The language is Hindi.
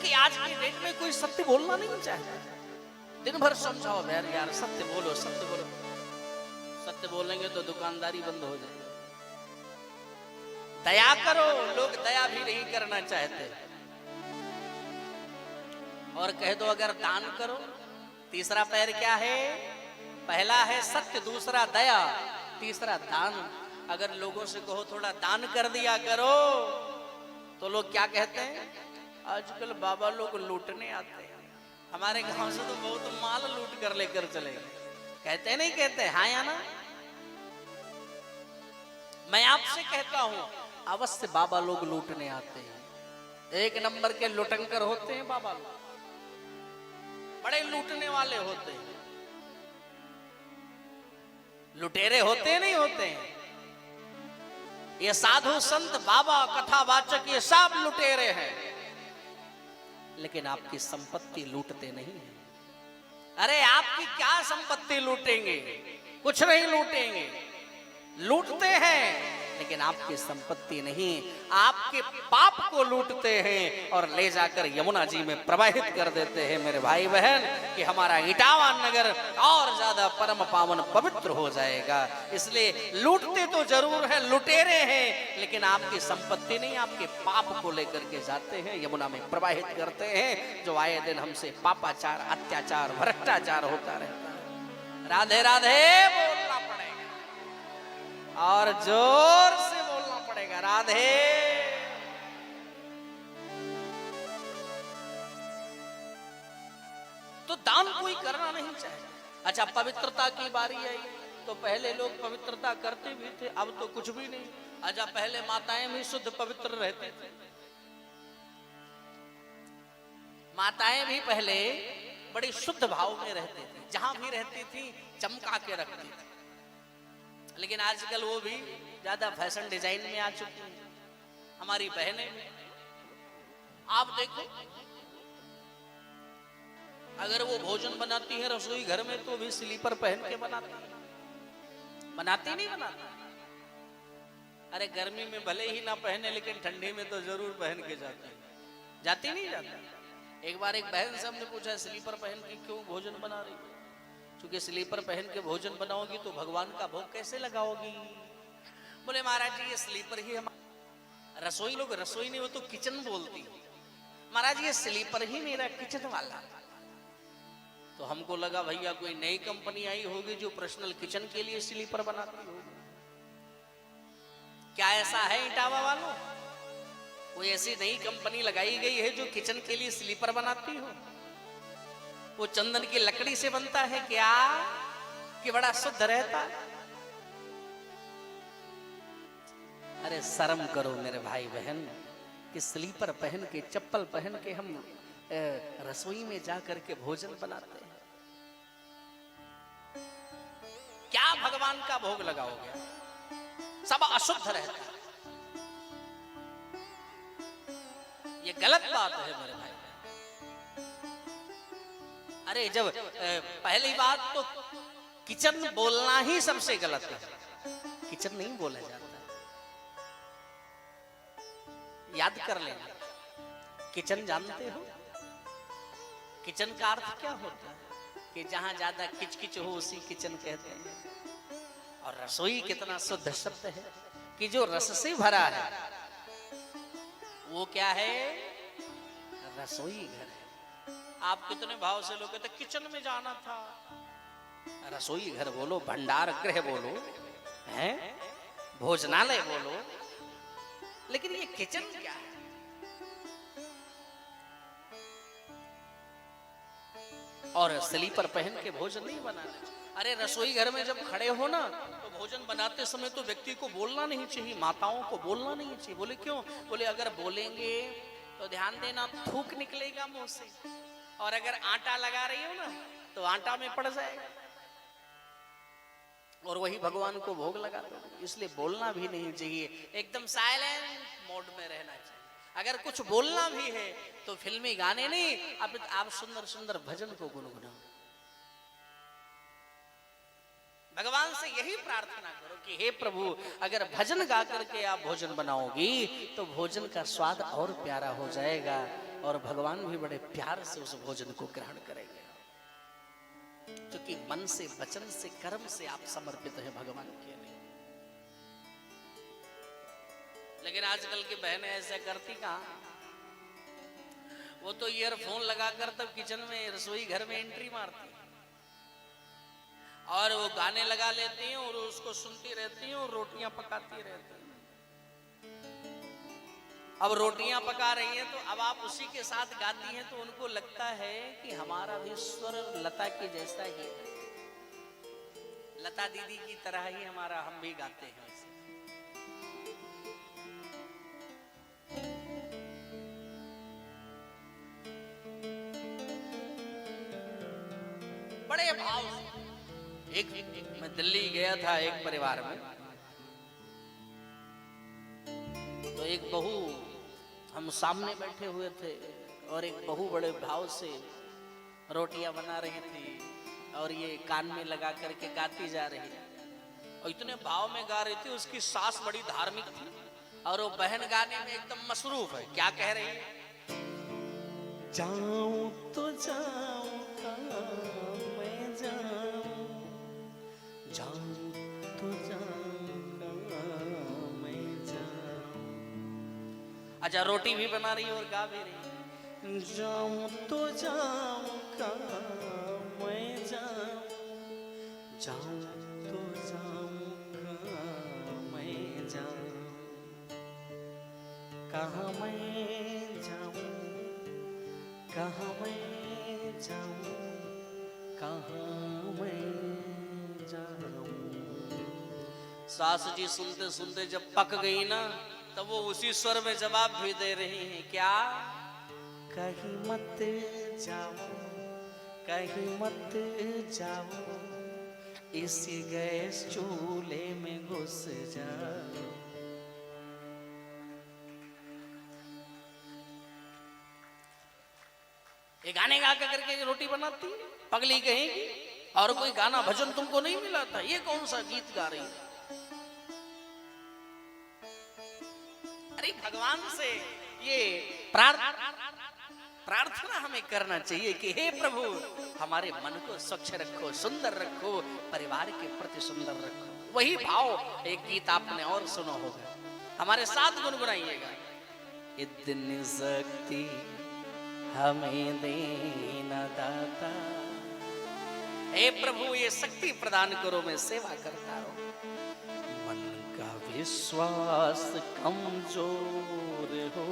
क्योंकि आज की डेट में कोई सत्य बोलना नहीं चाहता। दिन भर समझाओ यार सत्य बोलो सत्य बोलो। सत्य बोलेंगे तो दुकानदारी बंद हो जाएगी। दया करो, लोग दया भी नहीं करना चाहते। और कह दो अगर दान करो, तीसरा पैर क्या है? पहला है सत्य, दूसरा दया, तीसरा दान। अगर लोगों से कहो थोड़ा दान कर दिया करो, तो लोग क्या कहते हैं? आजकल बाबा लोग लूटने आते हैं, हमारे गांव से तो बहुत माल लूट कर लेकर चले गए। कहते नहीं कहते? हाँ या ना? मैं आपसे कहता हूं अवश्य बाबा लोग लूटने आते हैं। एक नंबर के लुटंकर होते हैं बाबा लोग, बड़े लूटने वाले होते हैं। लुटेरे होते नहीं होते हैं। ये साधु संत बाबा कथावाचक ये सब लुटेरे हैं, लेकिन आपकी संपत्ति लूटते नहीं है। अरे आपकी क्या संपत्ति लूटेंगे? कुछ नहीं लूटेंगे। लूटते हैं लेकिन आपकी संपत्ति नहीं, आपके पाप को लूटते हैं और ले जाकर यमुना जी में प्रवाहित कर देते हैं मेरे भाई बहन, कि हमारा इटावा नगर और ज्यादा परम पावन पवित्र हो जाएगा। इसलिए लूटते तो जरूर है, लुटेरे हैं, लेकिन आपकी संपत्ति नहीं, आपके पाप को लेकर के जाते हैं, यमुना में प्रवाहित करते हैं, जो आए दिन हमसे पापाचार, अत्याचार, भ्रष्टाचार होता रहता है। राधे राधे बोलना पड़ेगा और जोर से बोलना पड़ेगा, राधे। तो दान कोई करना नहीं चाहिए। अच्छा, पवित्रता की बारी आई तो पहले लोग पवित्रता करते भी थे, अब तो कुछ भी नहीं। अच्छा, पहले माताएं भी शुद्ध पवित्र रहते थे। माताएं भी पहले बड़ी शुद्ध भाव में रहती थी, जहां भी रहती थी चमका के रखती थी। लेकिन आजकल वो भी ज्यादा फैशन डिजाइन में आ चुकी है। हमारी बहनें, आप देखो, अगर वो भोजन बनाती है रसोई घर में तो भी स्लीपर पहन के बनाती है। बनाती नहीं बनाती? अरे गर्मी में भले ही ना पहने, लेकिन ठंडी में तो जरूर पहन के जाती है। जाती नहीं जाती? एक बार एक बहन से हमने पूछा, स्लीपर पहन के क्यों भोजन बना रही है? क्योंकि स्लीपर पहन के भोजन बनाओगी तो भगवान का भोग कैसे लगाओगी? बोले महाराज जी ये स्लीपर ही हमारा, रसोई लोग रसोई नहीं, वो तो किचन बोलती है। महाराज ये स्लीपर ही मेरा किचन वाला। तो हमको लगा भैया कोई नई कंपनी आई होगी जो पर्सनल किचन के लिए स्लीपर बनाती होगी। क्या ऐसा है इटावा वालों? कोई ऐसी नई कंपनी लगाई गई है जो किचन के लिए स्लीपर बनाती हो? वो चंदन की लकड़ी से बनता है क्या कि बड़ा शुद्ध रहता? अरे शर्म करो मेरे भाई बहन, कि स्लीपर पहन के, चप्पल पहन के हम रसोई में जा करके भोजन बनाते हैं। क्या भगवान का भोग लगाओगे? सब अशुद्ध रहता है। ये गलत बात है मेरे भाई। अरे जब पहली बात तो किचन बोलना ही सबसे गलत है। किचन नहीं बोला जाता। याद कर लेना, किचन जानते हो? किचन का अर्थ क्या होता है? कि जहां ज्यादा किचकिच हो उसी किचन कहते हैं। और रसोई कितना शुद्ध शब्द है कि जो रस से भरा है वो क्या है? रसोई घर है। आप कितने भाव से लोग कहते किचन में जाना था। रसोई घर बोलो, भंडार गृह बोलो, हैं, भोजनालय बोलो, लेकिन ये किचन क्या है? और स्लीपर पहन के भोजन नहीं बनाना। अरे रसोई घर में जब खड़े हो ना तो भोजन बनाते समय तो व्यक्ति को बोलना नहीं चाहिए, माताओं को बोलना नहीं चाहिए। बोले क्यों? बोले अगर बोलेंगे तो ध्यान देना थूक निकलेगा मुंह से, और अगर आटा लगा रही हो ना तो आटा में पड़ जाएगा और वही भगवान को भोग लगा दो। इसलिए बोलना भी नहीं चाहिए, एकदम साइलेंट मोड में रहना चाहिए। अगर कुछ बोलना भी है तो फिल्मी गाने नहीं, आप सुंदर सुंदर भजन को गुनगुनाओ। भगवान से यही प्रार्थना करो कि हे प्रभु, अगर भजन गा करके आप भोजन बनाओगी तो भोजन का स्वाद और प्यारा हो जाएगा और भगवान भी बड़े प्यार से उस भोजन को ग्रहण करेंगे, क्योंकि मन से, वचन से, कर्म से आप समर्पित हैं भगवान के लिए। लेकिन आजकल की बहनें ऐसा करती कहां, वो तो ईयरफोन लगाकर तब किचन में, रसोई घर में एंट्री मारती और वो गाने लगा लेती हैं और उसको सुनती रहती हैं और रोटियां पकाती रहती हैं। अब रोटियां पका रही हैं तो अब आप उसी के साथ गाती हैं तो उनको लगता है कि हमारा भी स्वर लता के जैसा ही है, लता दीदी की तरह ही हमारा, हम भी गाते हैं वैसे। बड़े भाव से मैं दिल्ली गया था एक परिवार में, तो एक बहू, हम सामने बैठे हुए थे और एक बहू बड़े भाव से रोटियां बना रही थी और ये कान में लगा करके गाती जा रही है और इतने भाव में गा रही थी। उसकी सास बड़ी धार्मिक थी और वो बहन गाने में एकदम मसरूफ है। क्या कह रही है? जाऊं तो जाऊं मैं जाऊं, जाऊं तो जाऊं मैं जाऊं। अच्छा, रोटी भी बना रही और गा भी रही। जाऊं तो जाऊं मैं जाऊं, जाऊं तो जाऊं मैं जाऊं, कहाँ मैं जाऊं, कहाँ मैं जाऊं, कहाँ मैं जाऊं। सास जी सुनते सुनते जब पक गई ना, तब वो उसी स्वर में जवाब भी दे रही हैं। क्या? कहीं मत जाओ, कहीं मत जाओ, इसी गैस चूल्हे में घुस जाओ। ये गाने गा करके रोटी बनाती है, पगली कहेगी। और कोई गाना भजन तुमको नहीं मिला था? ये कौन सा गीत गा रही है? अरे भगवान से ये प्रार्थना हमें करना चाहिए कि हे प्रभु, हमारे मन को स्वच्छ रखो, सुंदर रखो, परिवार के प्रति सुंदर रखो। वही भाव एक गीत आपने और सुना होगा, हमारे साथ गुनगुनाइएगा। इतनी शक्ति हमें देना दाता, हे प्रभु ये शक्ति प्रदान करो, मैं सेवा करता रहूं। मन का विश्वास कमजोर हो